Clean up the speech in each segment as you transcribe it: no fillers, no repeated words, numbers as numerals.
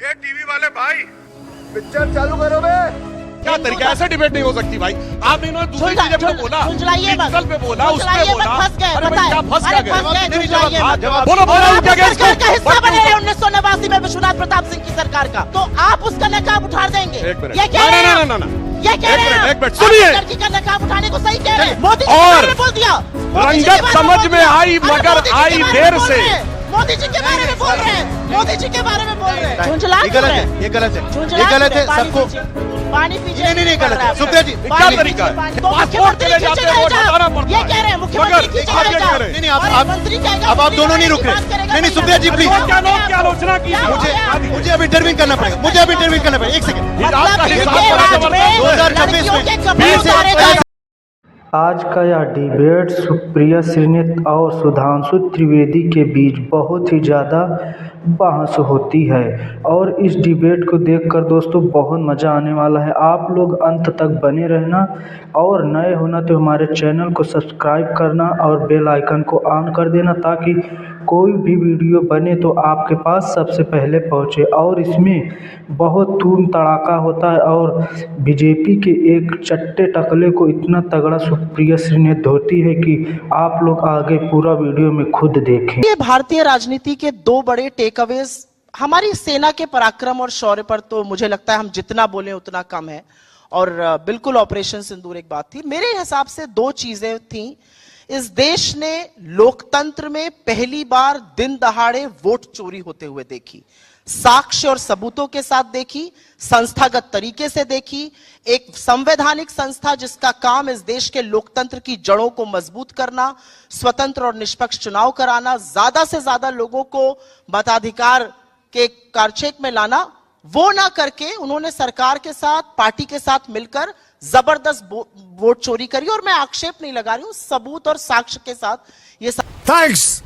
ये टीवी वाले भाई पिक्चर चालू करो बे। क्या तरीका, ऐसे डिबेट नहीं हो सकती भाई। आपने इन्होंने दूसरी चीजें पे बोला, डिजिटल पे बोला, उस पे बोला। अरे भाई क्या फंस क्या गए? बोलो बोलो क्या गया इसको? का हिस्सा बने रहे 1989 में विश्वनाथ प्रताप सिंह की सरकार का, तो आप उसका नकाब उठा देंगे? ये कह रहे हैं, ये कह रहे हैं, एक मिनट सुनिए। लड़की का नकाब उठाने को सही कह रहे हैं। मोदी जी और ने बोल दिया, रंगत समझ में आई मगर आई देर से। मोदी जी के बारे में बोल रहे हैं, मोदी जी के बारे में बोल रहे हैं। ये गलत है, ये गलत है, ये गलत है। सबको पानी पीजिए। नहीं गलत है सुप्रिया जी। क्या तरीका है? मुख्यमंत्री खींचेगा हिजाब, ये कह रहे हैं मुख्यमंत्री खींचेगा हिजाब। नहीं अब आप दोनों नहीं रुक रहे। नहीं सुप्रिया जी प्लीज, क्या आलोचना की? मुझे अब इंटरव्यू करना पड़ेगा, मुझे अब इंटरव्यू करना पड़ेगा। एक सेकंड। 2026 में आज का यह डिबेट सुप्रिया श्रीनेत और सुधांशु त्रिवेदी के बीच बहुत ही ज़्यादा बहस होती है और इस डिबेट को देखकर दोस्तों बहुत मज़ा आने वाला है। आप लोग अंत तक बने रहना और नए होना तो हमारे चैनल को सब्सक्राइब करना और बेल आइकन को ऑन कर देना ताकि कोई भी वीडियो बने तो आपके पास सबसे पहले पहुंचे। और इसमें बहुत धूम धड़ाका होता है और बीजेपी के एक चट्टे टकले को इतना तगड़ा सुप्रिया श्रीनेत धोती है कि आप लोग आगे पूरा वीडियो में खुद देखें। ये भारतीय राजनीति के दो बड़े टेकअवेज, हमारी सेना के पराक्रम और शौर्य पर तो मुझे लगता है हम जितना बोले उतना कम है, और बिल्कुल ऑपरेशन सिंदूर एक बात थी। मेरे हिसाब से दो चीजें थी। इस देश ने लोकतंत्र में पहली बार दिन दहाड़े वोट चोरी होते हुए देखी, साक्ष्य और सबूतों के साथ देखी, संस्थागत तरीके से देखी। एक संवैधानिक संस्था जिसका काम इस देश के लोकतंत्र की जड़ों को मजबूत करना, स्वतंत्र और निष्पक्ष चुनाव कराना, ज्यादा से ज्यादा लोगों को मताधिकार के कारछेक में लाना, वो ना करके उन्होंने सरकार के साथ, पार्टी के साथ मिलकर जबरदस्त वोट चोरी करी। और मैं आक्षेप नहीं लगा रही हूं, सबूत और साक्ष्य के साथ ये थैंक्स,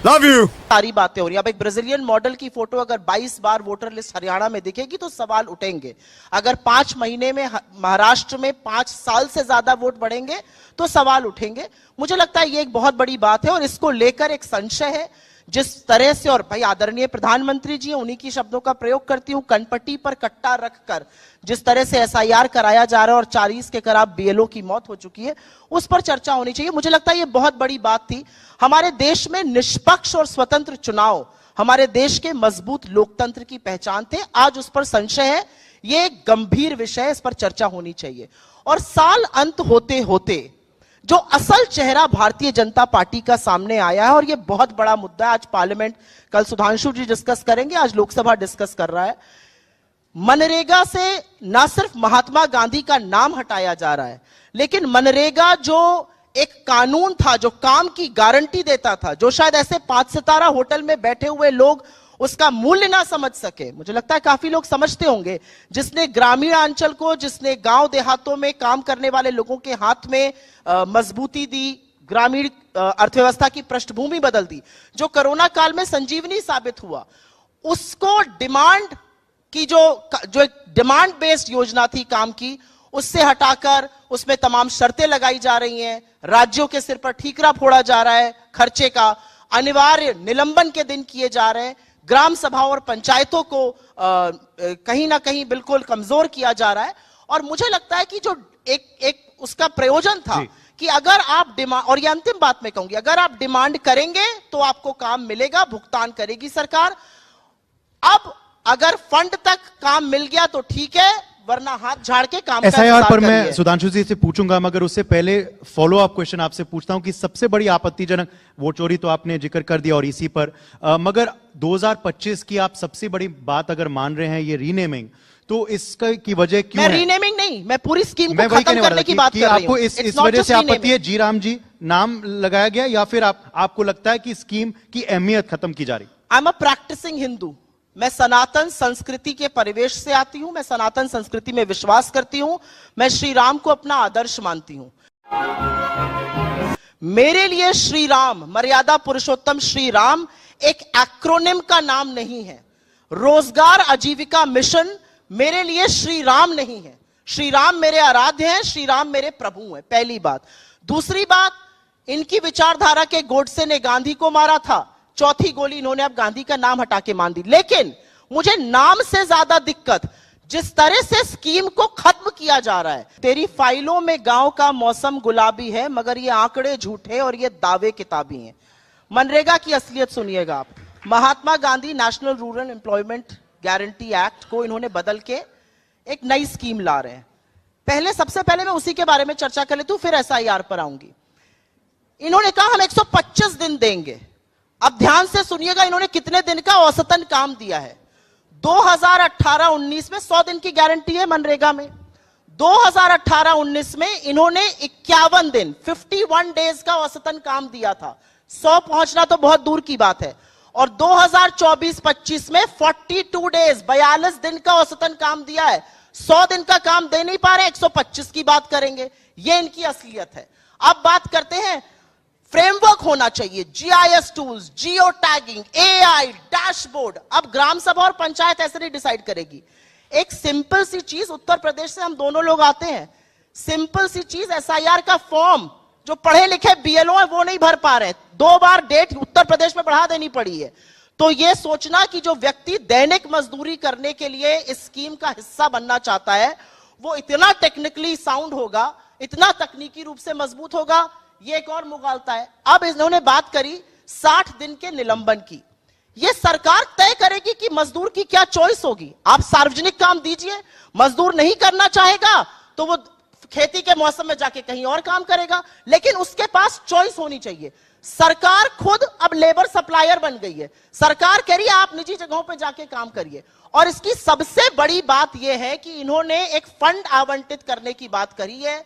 लव यू सारी बातें हो रही हैं। अब एक ब्राजीलियन मॉडल की फोटो अगर 22 बार वोटर लिस्ट हरियाणा में दिखेगी तो सवाल उठेंगे। अगर 5 महीने में महाराष्ट्र में 5 साल से ज्यादा वोट बढ़ेंगे तो सवाल उठेंगे। मुझे लगता है ये एक बहुत बड़ी बात है और इसको लेकर एक संशय है। जिस तरह से, और भाई आदरणीय प्रधानमंत्री जी उन्हीं की शब्दों का प्रयोग करती हूं, कनपट्टी पर कट्टा रखकर जिस तरह से एसआईआर कराया जा रहा है और 40 के करीब बीएलओ की मौत हो चुकी है, उस पर चर्चा होनी चाहिए। मुझे लगता है ये बहुत बड़ी बात थी। हमारे देश में निष्पक्ष और स्वतंत्र चुनाव हमारे देश के मजबूत लोकतंत्र की पहचान थे। आज उस पर संशय है, ये एक गंभीर विषय है, इस पर चर्चा होनी चाहिए। और साल अंत होते होते जो असल चेहरा भारतीय जनता पार्टी का सामने आया है, और यह बहुत बड़ा मुद्दा है। आज पार्लियामेंट, कल सुधांशु जी डिस्कस करेंगे, आज लोकसभा डिस्कस कर रहा है। मनरेगा से ना सिर्फ महात्मा गांधी का नाम हटाया जा रहा है, लेकिन मनरेगा जो एक कानून था, जो काम की गारंटी देता था, जो शायद ऐसे 5 सितारा होटल में बैठे हुए लोग उसका मूल्य ना समझ सके, मुझे लगता है काफी लोग समझते होंगे, जिसने ग्रामीण अंचल को, जिसने गांव देहातों में काम करने वाले लोगों के हाथ में मजबूती दी, ग्रामीण अर्थव्यवस्था की पृष्ठभूमि बदल दी, जो कोरोना काल में संजीवनी साबित हुआ, उसको डिमांड की जो डिमांड बेस्ड योजना थी काम की, उससे हटाकर उसमें तमाम शर्तें लगाई जा रही हैं, राज्यों के सिर पर ठीकरा फोड़ा जा रहा है, खर्चे का अनिवार्य निलंबन के दिन किए जा रहे हैं, ग्राम सभाओं और पंचायतों को कहीं ना कहीं बिल्कुल कमजोर किया जा रहा है। और मुझे लगता है कि जो एक उसका प्रयोजन था कि अगर आप डिमांड, और ये अंतिम बात मैं कहूंगी, अगर आप डिमांड करेंगे तो आपको काम मिलेगा, भुगतान करेगी सरकार। अब अगर फंड तक काम मिल गया तो ठीक है, वरना हाथ झाड़ के काम का एसआईआर पर मैं सुधांशु जी से पूछूंगा, मगर उससे पहले फॉलो अप क्वेश्चन आपसे पूछता हूं कि सबसे बड़ी आपत्तिजनक वोट चोरी तो आपने जिक्र कर दिया और इसी पर मगर 2025 की आप सबसे बड़ी बात अगर मान रहे हैं ये रीनेमिंग, तो इसका की वजह क्यों है? रीनेमिंग नहीं, मैं पूरी स्कीम को खत्म करने की बात कर रही हूं। आपको इस वजह से आपत्ति है, जी राम जी नाम लगाया गया, या फिर आपको लगता है कि स्कीम की अहमियत खत्म की जा रही? I am a practising Hindu, मैं सनातन संस्कृति के परिवेश से आती हूं, मैं सनातन संस्कृति में विश्वास करती हूं, मैं श्री राम को अपना आदर्श मानती हूं। मेरे लिए श्री राम, मर्यादा पुरुषोत्तम श्री राम एक एक्रोनिम का नाम नहीं है। रोजगार आजीविका मिशन मेरे लिए श्री राम नहीं है। श्री राम मेरे आराध्य हैं, श्री राम मेरे प्रभु हैं, पहली बात। दूसरी बात, इनकी विचारधारा के गोडसे ने गांधी को मारा था, चौथी गोली इन्होंने अब गांधी का नाम हटा के मान दी। लेकिन मुझे नाम से ज्यादा दिक्कत जिस तरह से स्कीम को खत्म किया जा रहा है। तेरी फाइलों में गांव का मौसम गुलाबी है, मगर ये आंकड़े झूठे और ये दावे किताबी हैं। मनरेगा की असलियत सुनिएगा आप। Mahatma Gandhi national rural employment guarantee act को इन्होंने बदल के एक नई स्कीम ला रहे हैं। सबसे पहले मैं उसी के बारे में चर्चा कर लेती हूं, फिर SIR पर आऊंगी। इन्होंने कहा हम 125 दिन देंगे। अब ध्यान से सुनिएगा, इन्होंने कितने दिन का औसतन काम दिया है। 2018-19 में 100 दिन की गारंटी है मनरेगा में। 2018-19 में इन्होंने 51 दिन 51 डेज का औसतन काम दिया था। 100 पहुंचना तो बहुत दूर की बात है। और 2024-25 में 42 डेज 42 दिन का औसतन काम दिया है। 100 दिन का काम दे नहीं पा रहे, 125 की बात करेंगे। ये इनकी असलियत है। अब बात करते हैं, फ्रेमवर्क होना चाहिए, GIS tools, geo tagging, AI, dashboard. अब ग्राम सभा और पंचायत ऐसे नहीं डिसाइड करेगी। एक सिंपल सी चीज, उत्तर प्रदेश से हम दोनों लोग आते हैं, सिंपल सी चीज SIR का फॉर्म जो पढ़े लिखे BLO है वो नहीं भर पा रहे। 2 बार डेट उत्तर प्रदेश में बढ़ा देनी पड़ी है। तो यह सोचना कि जो व्यक्ति दैनिक मजदूरी करने के लिए इस स्कीम का हिस्सा बनना चाहता है वो इतना टेक्निकली साउंड होगा, इतना तकनीकी रूप से मजबूत होगा, ये एक और मुगालता है। अब इन्होंने बात करी 60 दिन के निलंबन की। ये सरकार तय करेगी कि मजदूर की क्या चॉइस होगी। आप सार्वजनिक काम दीजिए, मजदूर नहीं करना चाहेगा तो वो खेती के मौसम में जाके कहीं और काम करेगा, लेकिन उसके पास चॉइस होनी चाहिए। सरकार खुद अब लेबर सप्लायर बन गई है। सरकार कह रही है आप निजी जगहों पे जाके काम करिए। और इसकी सबसे बड़ी बात यह है कि इन्होंने एक फंड आवंटित करने की बात करी है।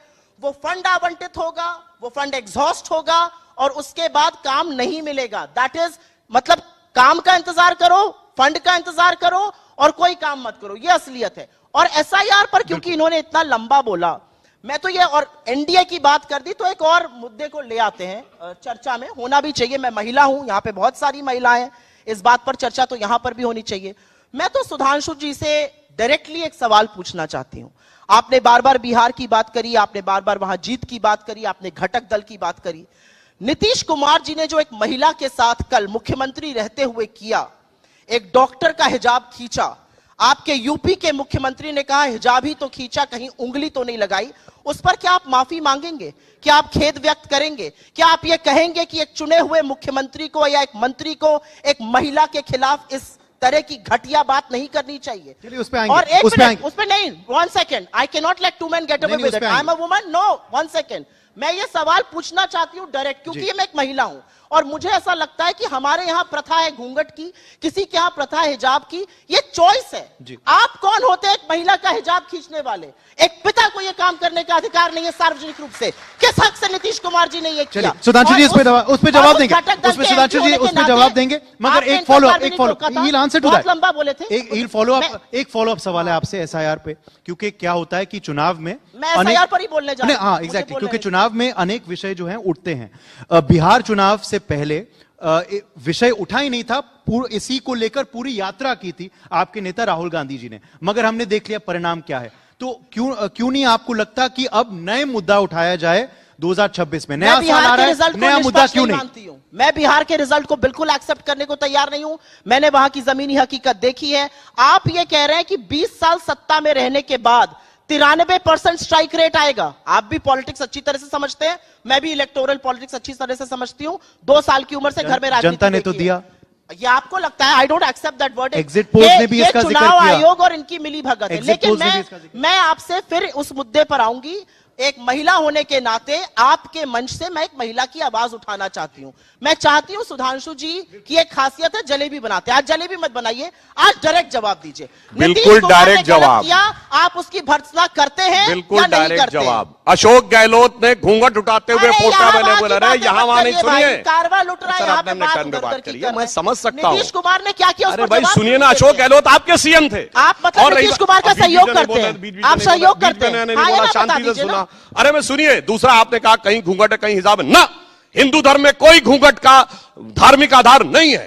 वो फंड आवंटित होगा, वो फंड एग्जॉस्ट होगा और उसके बाद काम नहीं मिलेगा। दैट इज मतलब काम का इंतजार करो, फंड का इंतजार करो और कोई काम मत करो। ये असलियत है। और SIR पर क्योंकि इन्होंने इतना लंबा बोला, मैं तो ये और NDA की बात कर दी तो एक और मुद्दे को ले आते हैं चर्चा में, होना भी चाहिए। मैं महिला हूं, यहां पे बहुत सारी महिलाएं, इस बात पर चर्चा तो यहां पर भी होनी चाहिए। मैं तो सुधांशु जी से डायरेक्टली एक सवाल पूछना चाहती हूं। आपने बार बार बिहार की बात करी, आपने बार बार वहां जीत की बात करी, आपने घटक दल की बात करी। नीतीश कुमार जी ने जो एक महिला के साथ कल मुख्यमंत्री रहते हुए किया, एक डॉक्टर का हिजाब खींचा, आपके यूपी के मुख्यमंत्री ने कहा हिजाब ही तो खींचा, कहीं उंगली तो नहीं लगाई, उस पर क्या आप माफी मांगेंगे? क्या आप खेद व्यक्त करेंगे? क्या आप ये कहेंगे कि एक चुने हुए मुख्यमंत्री को या एक मंत्री को एक महिला के खिलाफ इस तरह की घटिया बात नहीं करनी चाहिए? चलिए उस पे आएंगे। और एक मिनट, उस पे नहीं, 1 second, I can not let 2 men get away with इट। I am a woman, no 1 second. मैं ये सवाल पूछना चाहती हूं डायरेक्ट, क्योंकि मैं एक महिला हूं और मुझे ऐसा लगता है कि हमारे यहां प्रथा है घूंघट की, किसी के यहां प्रथा है हिजाब की। ये चॉइस है। आप कौन होते हैं एक महिला का हिजाब खींचने वाले? एक पिता को यह काम करने का अधिकार नहीं है सार्वजनिक रूप से। किस हक से नीतीश कुमार जी ने यह किया? सुधांशु जी उस पे जवाब देंगे, उसमें सुधांशु जी उस पे जवाब देंगे, मगर एक फॉलो अप लंबा बोले थे। एक फॉलो अप सवाल है आपसे SIR पे, क्योंकि क्या होता है कि चुनाव में मैं SIR पर ही बोलने जा रहा हूं। हाँ एग्जैक्टली, क्योंकि चुनाव में अनेक विषय जो हैं उठते हैं। बिहार चुनाव से पहले विषय उठा ही नहीं था, इसी को लेकर पूरी यात्रा की थी आपके नेता राहुल गांधी जी ने, मगर हमने देख लिया परिणाम क्या है। तो क्यों नहीं आपको लगता कि अब नए मुद्दा उठाया जाए 2026 में? नया साल आ रहा है, नया मुद्दा क्यों नहीं? मैं बिहार के रिजल्ट को बिल्कुल एक्सेप्ट करने को तैयार नहीं हूं। मैंने वहां की जमीनी हकीकत देखी है। आप ये कह रहे हैं कि 20 साल सत्ता में रहने के बाद 93% स्ट्राइक रेट आएगा। आप भी पॉलिटिक्स अच्छी तरह से समझते हैं, मैं भी इलेक्टोरल पॉलिटिक्स अच्छी तरह से समझती हूं। 2 साल की उम्र से घर में राजनीति जनता ने तो दिया। ये आपको लगता है? I don't accept that word. Exit poll ने भी इसका जिक्र किया, चुनाव आयोग और इनकी मिली भगत है। लेकिन मैं आपसे फिर उस मुद्दे पर आऊंगी। एक महिला होने के नाते आपके मंच से मैं एक महिला की आवाज उठाना चाहती हूं। मैं चाहती हूं सुधांशु जी की एक खासियत है जलेबी बनाते हैं। आज जलेबी मत बनाइए, आज डायरेक्ट जवाब दीजिए। बिल्कुल डायरेक्ट जवाब। आप उसकी भर्त्सना करते हैं? बिल्कुल डायरेक्ट जवाब। अशोक गहलोत ने घूंघट उठाते हुए फोटो अवेलेबल है, यहाँ वहां नहीं सुनिए। कारवा लुट रहा है, यहाँ पे बात करिए, मैं समझ सकता हूँ। नीतीश कुमार ने क्या किया? अरे भाई सुनिए ना, अशोक गहलोत आपके CM थे। आप मतलब नीतीश कुमार का सहयोग करते हैं? आप सहयोग करते हैं? शांति से सुना। अरे मैं सुनिए, दूसरा आपने कहा कहीं घूंघट है कहीं हिजाब है। ना, हिंदू धर्म में कोई घूंघट का धार्मिक आधार नहीं है।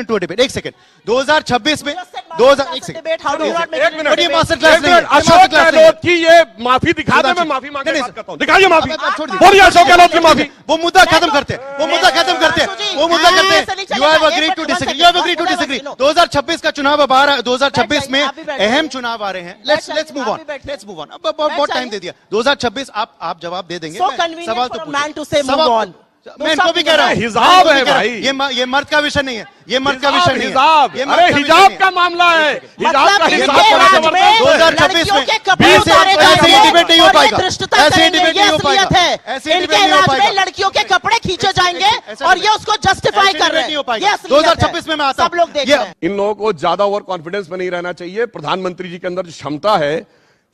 Into a debate. एक सेकंड, 2026 में 2000 एक second, Debate, how do you not make एक it मिनट, into ये debate? मास्टर क्लास एक नहीं मिनट, है, अशोक मास्टर क्लास नहीं है। गहलोत की ये माफी दिखा दे, मैं माफी मांग के नहीं, बात करता हूं। दिखाइए माफी, आप छोड़ दीजिए। बोलिए अशोक गहलोत की माफी। वो मुद्दा खत्म करते हैं, वो मुद्दा खत्म करते हैं, वो मुद्दा करते हैं। You have agreed to disagree, you have agreed to disagree. 2026 का चुनाव अब आ रहा है, 2026 में अहम चुनाव आ रहे हैं। Let's move on, let's move on. अब बहुत टाइम दे दिया। 2026 आप जवाब दे देंगे। So मैं convenient सवाल for तो a man to say पूछूं। move on. मैं इनको भी कह रहा हूँ, हिजाब है भाई, ये मर्द का विषय नहीं है, ये मर्द का विषय नहीं है, हिजाब, ये मर्द अरे का विषय हिजाब नहीं का मामला है, हिजाब का मतलब हिजाब इनके का राज में 2026 में लड़कियों के कपड़े ऐसे उतारे ऐसे ये डिबेट नहीं हो और ये पाएगा, धृष्टता ऐसे ये करेंगे, डिबेट ये नहीं हो पाएगा, असलियत है। ऐसे ये इनके डिबेट नहीं हो राज में पाएगा, लड़कियों के कपड़े खींचे जाएंगे ऐसा और डिबेट- ये उसको जस्टिफाई ऐसे कर डिबेट रहे नहीं हो हैं। पाएगा। ये असलियत है। 2026 में मैं आता सब लोग देख रहे हैं। इन लोगों को ज्यादा ओवर कॉन्फिडेंस में नहीं रहना चाहिए। प्रधानमंत्री जी के अंदर जो क्षमता है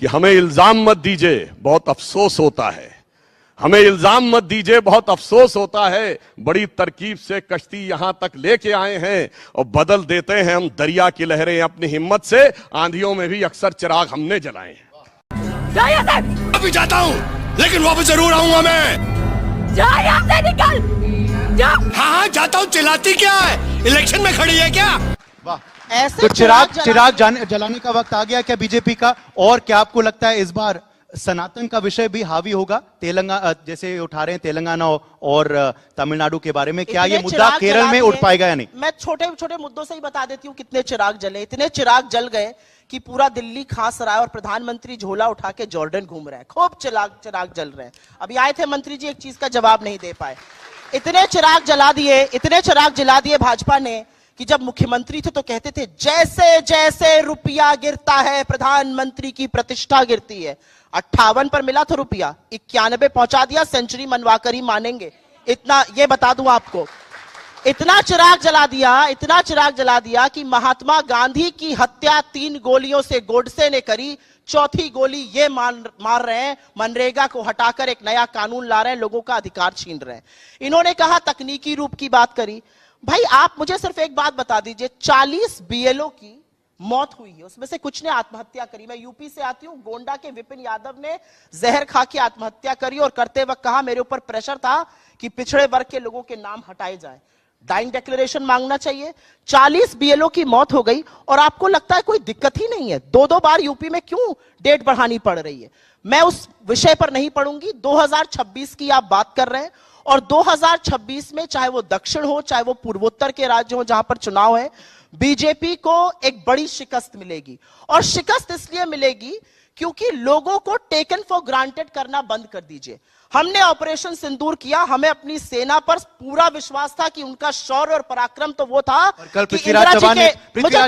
कि हमें इल्जाम मत दीजिए, बहुत अफसोस होता है, हमें इल्जाम मत दीजिए, बहुत अफसोस होता है। बड़ी तरकीब से कश्ती यहां तक लेके आए हैं और बदल देते हैं हम दरिया की लहरें। अपनी हिम्मत से आंधियों में भी अक्सर चिराग हमने जलाए हैं। अभी जाता हूँ लेकिन वापस जरूर आऊंगा मैं। जा यहाँ से निकल जा। हाँ जाता हूँ, चिल्लाती क्या है, इलेक्शन में खड़ी है क्या? ऐसे तो चिराग जलाने का वक्त आ गया क्या बीजेपी का? और क्या आपको लगता है इस बार सनातन का विषय भी हावी होगा? तेलंगाना जैसे उठा रहे हैं तेलंगाना और तमिलनाडु के बारे में, क्या ये मुद्दा केरल में उठ पाएगा या नहीं? मैं छोटे छोटे मुद्दों से ही बता देती हूँ कितने चिराग जले। इतने चिराग जल गए कि पूरा दिल्ली खास रहा है और प्रधानमंत्री झोला उठा के जॉर्डन घूम रहे हैं। खूब चिराग जल रहे हैं। अभी आए थे मंत्री जी, एक चीज का जवाब नहीं दे पाए। इतने चिराग जला दिए, इतने चिराग जला दिए भाजपा ने कि जब मुख्यमंत्री थे तो कहते थे जैसे जैसे रुपया गिरता है प्रधानमंत्री की प्रतिष्ठा गिरती है। 58 पर मिला था रुपया, 91 पहुंचा दिया, सेंचुरी मनवा कर ही मानेंगे। इतना ये बता दूं आपको, इतना चिराग जला दिया, इतना चिराग जला दिया कि महात्मा गांधी की हत्या 3 गोलियों से गोडसे ने करी। चौथी गोली ये मार रहे हैं, मनरेगा को हटाकर एक नया कानून ला रहे हैं, लोगों का अधिकार छीन रहे हैं। इन्होंने कहा तकनीकी रूप की बात करी। भाई आप मुझे सिर्फ एक बात बता दीजिए, 40 बीएलओ की मौत हुई है, उसमें से कुछ ने आत्महत्या करी। मैं यूपी से आती हूं, गोंडा के विपिन यादव ने जहर खा के आत्महत्या करी और करते वक्त कहा मेरे ऊपर प्रेशर था कि पिछड़े वर्ग के लोगों के नाम हटाए जाए, डाइंग डिक्लेरेशन मांगना चाहिए। 40 बीएलओ की मौत हो गई और आपको लगता है कोई दिक्कत ही नहीं है। 2-2 बार यूपी में क्यों डेट बढ़ानी पड़ रही है? मैं उस विषय पर नहीं पढ़ूंगी। 2026 की आप बात कर रहे हैं और 2026 में चाहे वो दक्षिण हो चाहे वो पूर्वोत्तर के राज्य हो जहां पर चुनाव है, बीजेपी को एक बड़ी शिकस्त मिलेगी। और शिकस्त इसलिए मिलेगी क्योंकि लोगों को टेकन फॉर ग्रांटेड करना बंद कर दीजिए। हमने ऑपरेशन सिंदूर किया, हमें अपनी सेना पर पूरा विश्वास था कि उनका शौर्य और पराक्रम तो वो था। कल पृथ्वीराज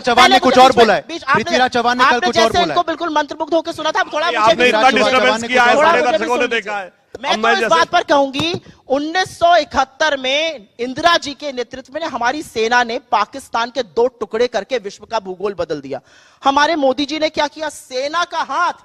चौहान ने कुछ और बोला है। पृथ्वीराज चौहान ने कल कुछ और बोला है। इनको बिल्कुल मंत्रमुग्ध होकर सुना था। थोड़ा आपने इतना डिस्टर्बेंस किया है, सारे दर्शकों ने देखा है। मैं तो इस बात पर कहूंगी 1971 में इंदिरा जी के नेतृत्व में हमारी सेना ने पाकिस्तान के 2 टुकड़े करके विश्व का भूगोल बदल दिया। हमारे मोदी जी ने क्या किया? सेना का हाथ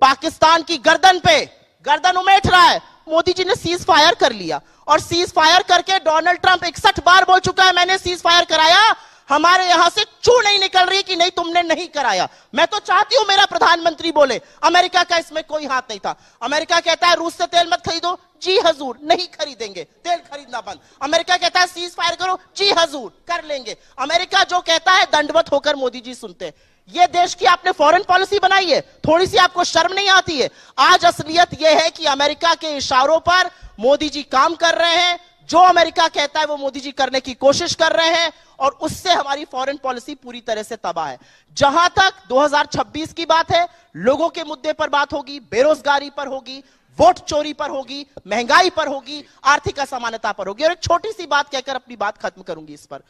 पाकिस्तान की गर्दन उमेट रहा है, मोदी जी ने सीज फायर कर लिया। और सीज फायर करके डोनाल्ड ट्रंप 61 बार बोल चुका है मैंने सीज फायर कराया, हमारे यहां से चू नहीं निकल रही कि नहीं तुमने नहीं कराया। मैं तो चाहती हूं मेरा प्रधानमंत्री बोले। अमेरिका का इसमें कोई हाथ नहीं था। अमेरिका कहता है रूस से तेल मत खरीदो, जी हजूर नहीं खरीदेंगे, तेल खरीदना बंद। अमेरिका कहता है सीज फायर करो, जी हजूर कर लेंगे। अमेरिका जो कहता है दंडवत होकर मोदी जी सुनते हैं। ये देश की आपने फॉरेन पॉलिसी बनाई है, थोड़ी सी आपको शर्म नहीं आती है? आज असलियत यह है कि अमेरिका के इशारों पर मोदी जी काम कर रहे हैं। जो अमेरिका कहता है वो मोदी जी करने की कोशिश कर रहे हैं और उससे हमारी फॉरेन पॉलिसी पूरी तरह से तबाह है। जहां तक 2026 की बात है, लोगों के मुद्दे पर बात होगी, बेरोजगारी पर होगी, वोट चोरी पर होगी, महंगाई पर होगी, आर्थिक असमानता पर होगी। और एक छोटी सी बात कहकर अपनी बात खत्म करूंगी इस पर।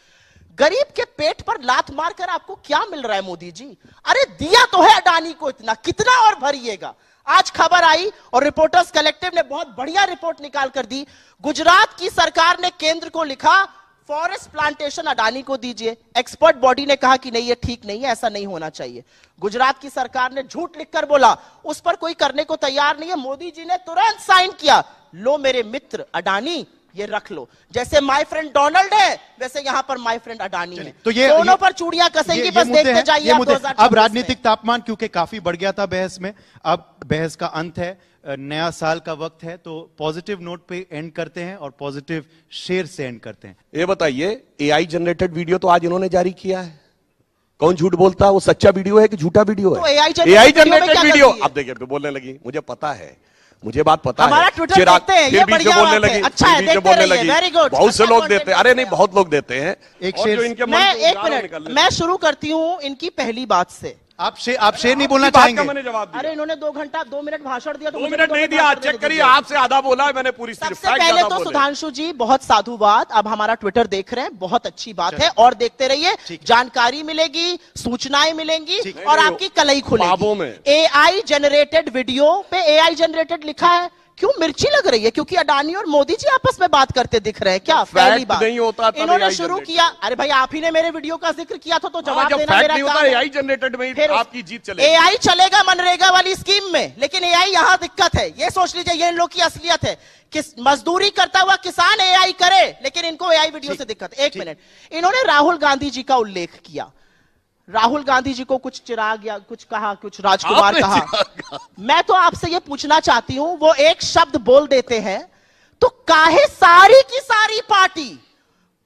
गरीब के पेट पर लात मारकर आपको क्या मिल रहा है मोदी जी? अरे दिया तो है अडानी को इतना, कितना और भरिएगा? आज खबर आई और रिपोर्टर्स कलेक्टिव ने बहुत बढ़िया रिपोर्ट निकाल कर दी। गुजरात की सरकार ने केंद्र को लिखा फॉरेस्ट प्लांटेशन अडानी को दीजिए। एक्सपर्ट बॉडी ने कहा कि नहीं ये ठीक नहीं है, ऐसा नहीं होना चाहिए। गुजरात की सरकार ने झूठ लिखकर बोला उस पर कोई करने को तैयार नहीं है। मोदी जी ने तुरंत साइन किया, लो मेरे मित्र अडानी ये रख लो। जैसे माय फ्रेंड डोनाल्ड है वैसे यहां पर माय फ्रेंड अडानी है। तो ये दोनों पर चूड़ियां कसेंगी, बस देखते जाइए। अब राजनीतिक तापमान क्योंकि काफी बढ़ गया था बहस में, अब बहस का अंत है, नया साल का वक्त है, तो पॉजिटिव नोट पे एंड करते हैं और पॉजिटिव शेयर से एंड करते हैं। ये बताइए, एआई जनरेटेड वीडियो तो आज इन्होंने जारी किया है। कौन झूठ बोलता है? वो सच्चा वीडियो है कि झूठा वीडियो है? तो एआई जनरेटेड वीडियो। अब देखिए बोलने लगी, मुझे पता है, मुझे बात पता है। हमारा ट्विटर देखते हैं, ये बढ़िया बोलने बात है। लगी, अच्छा है, देखते रहिए, वेरी गुड। बहुत से लोग देते हैं। अरे नहीं, बहुत लोग देते हैं। एक और जो इनके मन मैं में एक मिनट मैं शुरू करती हूं इनकी पहली बात से। आप शेर नहीं बोलना बात का चाहेंगे? मैंने जवाब दिया। अरे इन्होंने 2 घंटा 2 मिनट भाषण दिया तो 2 मुझे मिनट भी नहीं 2 दिया, भाषण चेक देने करिए, दीजिए। आपसे आधा बोला है मैंने, पूरी सिर्फ सबसे fact पहले ज्यादा तो बोले। सुधांशु जी बहुत साधु बात, अब हमारा ट्विटर देख रहे हैं, बहुत अच्छी बात है और देखते रहिए, जानकारी मिलेगी, सूचनाएं मिलेंगी और नहीं, आपकी कलई ख्वाबों में। खुलेगी। एआई जनरेटेड वीडियो पे एआई जनरेटेड लिखा है, क्यों मिर्ची लग रही है? क्योंकि अडानी और मोदी जी आपस में बात करते दिख रहे हैं क्या? पहली बात नहीं होता तब इन्होंने AI शुरू generated। किया। अरे भाई आप ही ने मेरे वीडियो का जिक्र किया था तो जवाब जब देना फैक्ट मेरा नहीं होता काम है। एआई जनरेटेड में ही फिर आपकी जीत चलेगी। एआई चलेगा मनरेगा वाली स्कीम में, लेकिन एआई यहां दिक्कत है। ये सोच लीजिए ये इन लोग की असलियत है कि मजदूरी करता हुआ किसान एआई करे, लेकिन इनको एआई वीडियो से दिक्कत है। 1 मिनट, इन्होंने राहुल गांधी जी का उल्लेख किया। राहुल गांधी जी को कुछ चिराग या कुछ कहा, कुछ राजकुमार आपने कहा। मैं तो आपसे ये पूछना चाहती हूं, वो एक शब्द बोल देते हैं तो काहे सारी की सारी पार्टी,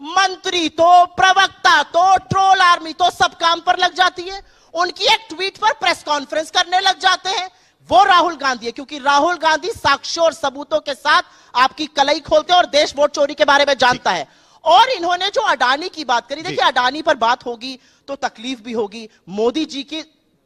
मंत्री तो, प्रवक्ता तो, ट्रोल आर्मी तो सब काम पर लग जाती है? उनकी एक ट्वीट पर प्रेस कॉन्फ्रेंस करने लग जाते हैं। वो राहुल गांधी है, क्योंकि राहुल गांधी साक्ष्यों और सबूतों के साथ आपकी कलई खोलते हैं और देश वोट चोरी के बारे में जानता है। और इन्होंने जो अडानी की बात करी, देखिए अडानी पर बात होगी तो तकलीफ भी होगी। मोदी जी की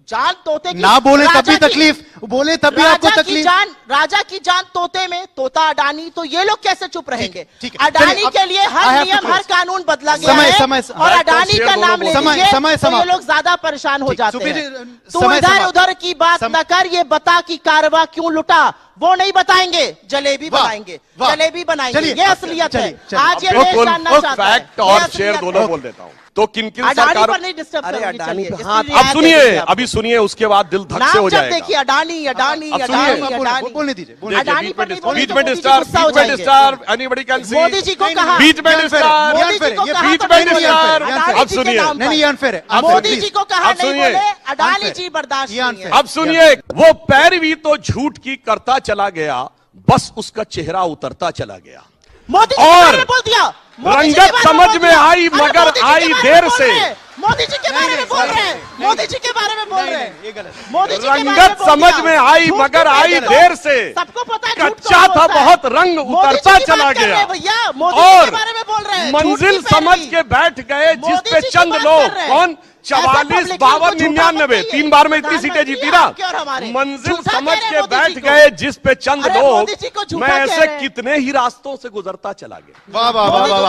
जान तोते की, ना बोले राजा तभी की- तकलीफ, बोले तभी आपको राजा की तकलीफ। जान, राजा की जान तोते में, तोता अडानी, तो ये लोग कैसे चुप रहेंगे? ठीक है, अडानी चलिए, अब के लिए I हर have to नियम, हर close। कानून बदला गया समय- है समय- और अडानी शेर का दोनों नाम ले बोल- समय- लीजिए समय तो ये समाप्त। लोग ज्यादा परेशान हो ठीक, जाते सुप्रीत हैं। जी, तू समय इधर समाप्त। उधर की बात न कर, ये बता कि कारवा क्यों लुटा, वो नहीं बताएंगे, जलेबी वाह, बनाएंगे, वाह। जलेबी बनाएंगे। चलिए, ये असलियत है। चलिए, चलिए। आज ये वो देश कुल- जानना वो चाहता है। फैक्ट ये और असलियत शेर है। दोनों बोल देता हूं। तो किन किन अडानी सरकारों, पर नहीं डिस्टर्ब अरे करूंगी, अडानी चलिए, पे इसकी हाथ- रियायत अब सुनिए, देंगे आपको। अभी सुनिए, उसके बाद दिल धक से नाम हो जब जाएगा। देखिए अडानी अडानी अब सुनिए, अडानी बोलने- अडानी, बोलने दीजिए, बोलने देखिए, अडानी बीच पर में नहीं बोलेंगे बीच तो में मोदी जी डिस्टर्ब, गुस्सा हो बीच में जाएंगे। Disturb, anybody can see. Modi ji को कहा, बीच में ये unfair है, डिस्टर्ब, ये मोदी unfair जी को है, ये कहा बीच तो में नहीं बोले। डिस्टर्ब। अडानी अब जी के सुनिए, नाम नहीं, पर। ये unfair है, आप मोदी please। जी को कहा अब नहीं सुनिए, बोले, अडानी unfair। जी बर्दाश्त ये नहीं unfair। है। अब सुनिए, वो पैरवी तो झूठ की करता चला गया, बस उसका चेहरा उतरता चला गया। मोदी जी के और बारे में बोल दिया, मोदी जी के रंगत बारे समझ बोल में दिया। आई, अरे मगर मोदी जी के आई बारे में देर बोल से। रहे हैं। मोदी जी के बारे में बोल रहे हैं, मोदी जी के बारे में बोल रहे ये हैं, गलत। मोदी जी के बारे में रंगत बोल समझ दिया। में आई, झूठ मगर तो आई नहीं, देर से। सबको पता है झूठ कच्चा कौन था बोलता है। बहुत, रंग मोदी जी उतरता की चला बात कर रहे गया। हैं भैया, मोदी जी और के बारे में बोल रहे हैं, झूठ की मंजिल पैरवी। समझ के बैठ गए, जिस मोदी पे जी की चंद बात लोग, कर रहे हैं। कौन, ऐसा 44, public 52, को झूठा मत 99, कहिए। 3 बार में इतनी सीटें प्रधानमंत्री जीती ना। आपके और हमारे। मंजिल झूठा समझ कह रहे के हैं मोदी बैठ जी को। गए, जिस पे चंद अरे लोग, मोदी जी को झूठा मैं कह ऐसे रहे हैं। कितने ही रास्तों से गुजरता चला गया। वाह वाह वाह वाह।